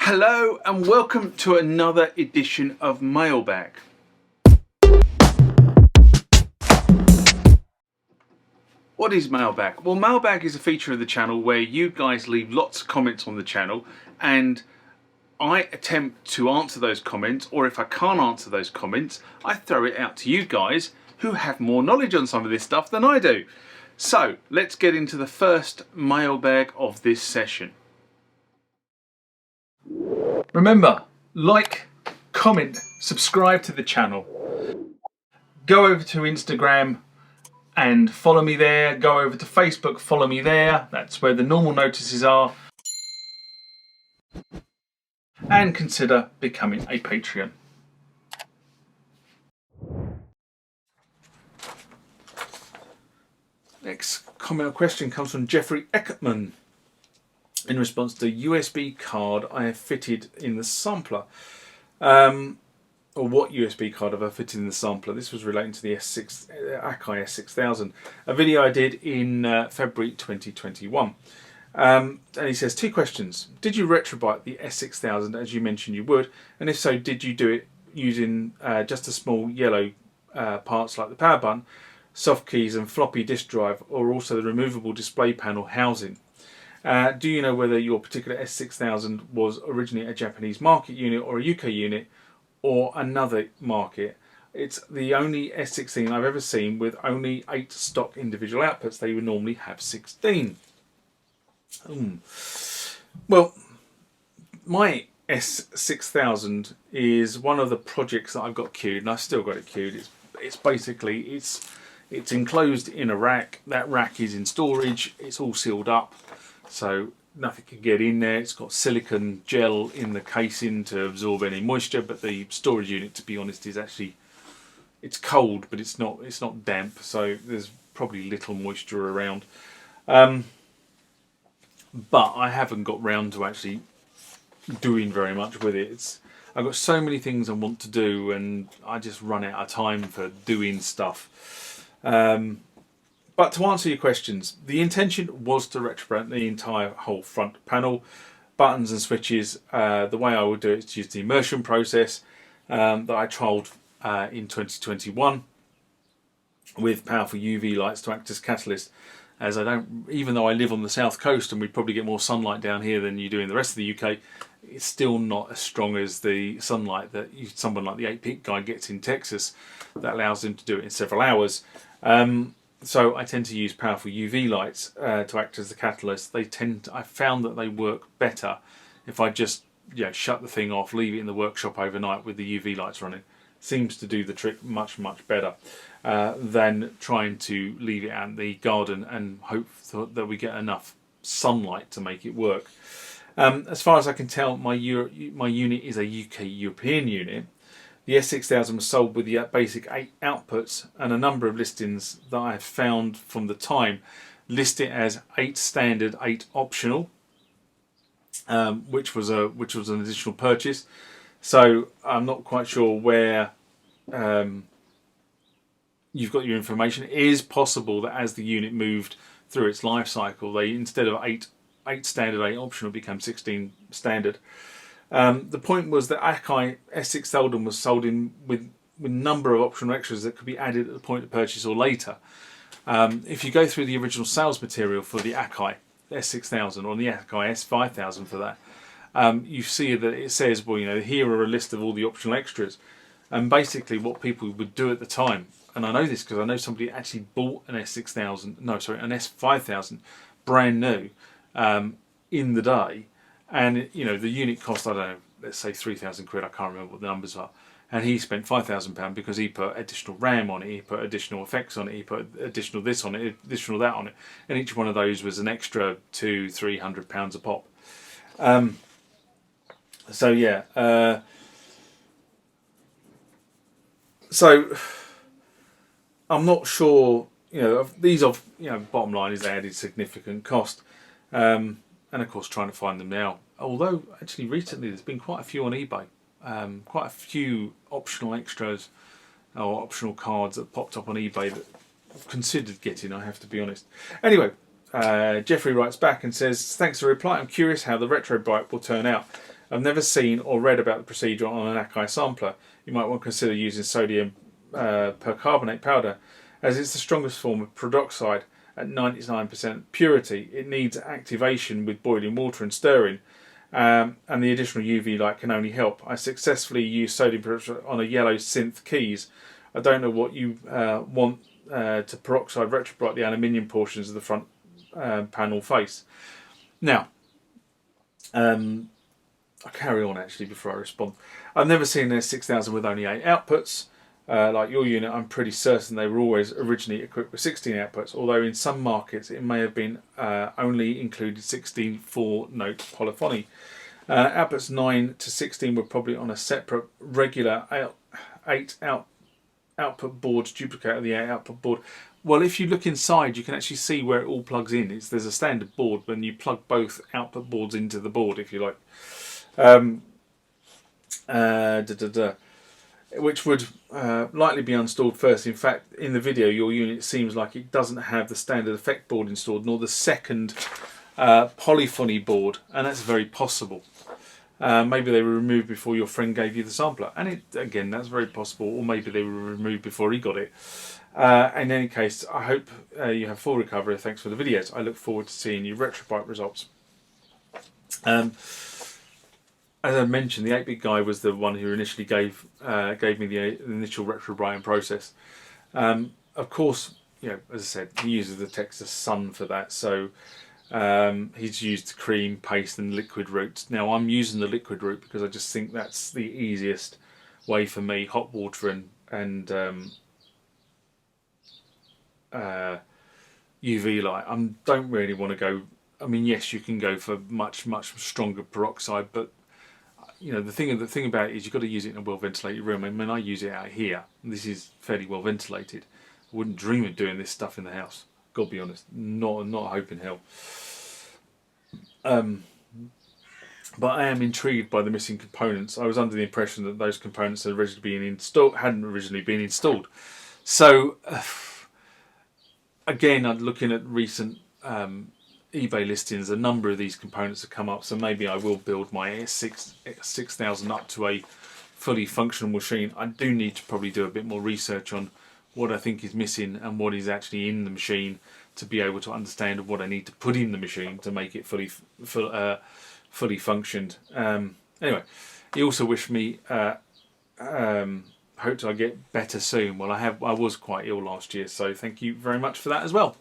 Hello and welcome to another edition of Mailbag. What is Mailbag? Well, Mailbag is a feature of the channel where you guys leave lots of comments on the channel and I attempt to answer those comments, or if I can't answer those comments, I throw it out to you guys who have more knowledge on some of this stuff than I do. So let's get into the first mailbag of this session. Remember, like, comment, subscribe to the channel. Go over to Instagram and follow me there. Go over to Facebook, follow me there. That's where the normal notices are. And consider becoming a Patreon. Next comment or question comes from Jeffrey Eckertman in response to USB card I have fitted in the sampler. Or what USB card have I fitted in the sampler? This was relating to the AKAI S6000, a video I did in February 2021. And he says, two questions. Did you retrobrite the S6000 as you mentioned you would? And if so, did you do it using just a small yellow parts like the power button, soft keys and floppy disk drive, or also the removable display panel housing? Do you know whether your particular S6000 was originally a Japanese market unit or a UK unit or another market? It's the only S16 I've ever seen with only 8 stock individual outputs. They would normally have 16. Well, my S6000 is one of the projects that I've got queued, and I've still got it queued. It's basically it's enclosed in a rack. That rack is in storage. It's all sealed up, so nothing can get in there. It's got silicone gel in the casing to absorb any moisture, but the storage unit, to be honest, is actually, it's cold, but it's not damp, so there's probably little moisture around. But I haven't got round to actually doing very much with it. I've got so many things I want to do, and I just run out of time for doing stuff. But to answer your questions, the intention was to retrobrite the entire whole front panel, buttons and switches. The way I would do it is to use the immersion process that I trialled in 2021 with powerful UV lights to act as catalyst. As I don't, even though I live on the south coast and we probably get more sunlight down here than you do in the rest of the UK, it's still not as strong as the sunlight that someone like the 8-peak guy gets in Texas that allows him to do it in several hours. So I tend to use powerful UV lights to act as the catalyst. I found that they work better if I just shut the thing off, leave it in the workshop overnight with the UV lights running. Seems to do the trick much better than trying to leave it out in the garden and hope that we get enough sunlight to make it work. As far as I can tell, my unit is a UK European unit. The S6000 was sold with the basic 8 outputs, and a number of listings that I have found from the time list it as 8 standard, 8 optional, which was an additional purchase. So I'm not quite sure where you've got your information. It is possible that as the unit moved through its life cycle, they, instead of 8 standard, 8 optional, became 16 standard. The point was that AKAI S6000 was sold in with a number of optional extras that could be added at the point of purchase or later. If you go through the original sales material for the AKAI S6000 or the AKAI S5000 for that, you see that it says, well, here are a list of all the optional extras. And basically what people would do at the time, and I know this because I know somebody actually bought an S6000, no sorry, an S5000 brand new in the day, and the unit cost, I don't know, let's say 3,000 quid, I can't remember what the numbers are, and he spent £5,000 because he put additional RAM on it, he put additional effects on it, he put additional this on it, additional that on it, and each one of those was an extra £200-300 a pop. So yeah, so I'm not sure, bottom line is they added significant cost, and of course trying to find them now, although actually recently there's been quite a few on eBay, quite a few optional extras or optional cards that popped up on eBay that I've considered getting, I have to be honest. Anyway, Jeffrey writes back and says, thanks for the reply, I'm curious how the Retrobrite will turn out. I've never seen or read about the procedure on an AKAI sampler. You might want to consider using sodium percarbonate powder, as it's the strongest form of peroxide at 99% purity. It needs activation with boiling water and stirring, and the additional UV light can only help. I successfully used sodium peroxide on a yellow synth keys. I don't know what you want to peroxide Retrobrite the aluminium portions of the front panel face. Now, I'll carry on actually before I respond. I've never seen an S6000 with only 8 outputs. Like your unit, I'm pretty certain they were always originally equipped with 16 outputs, although in some markets it may have been only included 16 4-note polyphony. Outputs 9 to 16 were probably on a separate regular 8 output board duplicate of the 8 output board. Well, if you look inside, you can actually see where it all plugs in. There's a standard board when you plug both output boards into the board, if you like. Which would likely be installed first. In fact, in the video, your unit seems like it doesn't have the standard effect board installed, nor the second polyphony board, and that's very possible. Maybe they were removed before your friend gave you the sampler, and again, that's very possible, or maybe they were removed before he got it. In any case, I hope you have full recovery. Thanks for the videos. I look forward to seeing your Retrobrite results. As I mentioned, the 8-bit guy was the one who initially gave me the initial Retrobrite process. Of course, you know, as I said, he uses the Texas Sun for that, so he's used cream, paste, and liquid routes. Now I'm using the liquid route because I just think that's the easiest way for me. Hot water and UV light. I don't really want to go. I mean, yes, you can go for much stronger peroxide, but you know, the thing about it is you've got to use it in a well ventilated room. I mean, I use it out here. This is fairly well ventilated. I wouldn't dream of doing this stuff in the house. God be honest, not a hope in hell. But I am intrigued by the missing components. I was under the impression that those components hadn't originally been installed. So again, I'm looking at recent eBay listings. A number of these components have come up, so maybe I will build my S6000 up to a fully functional machine. I do need to probably do a bit more research on what I think is missing and what is actually in the machine to be able to understand what I need to put in the machine to make it fully functioned. Anyway, he also wished me hoped I get better soon. Well, I was quite ill last year, so thank you very much for that as well.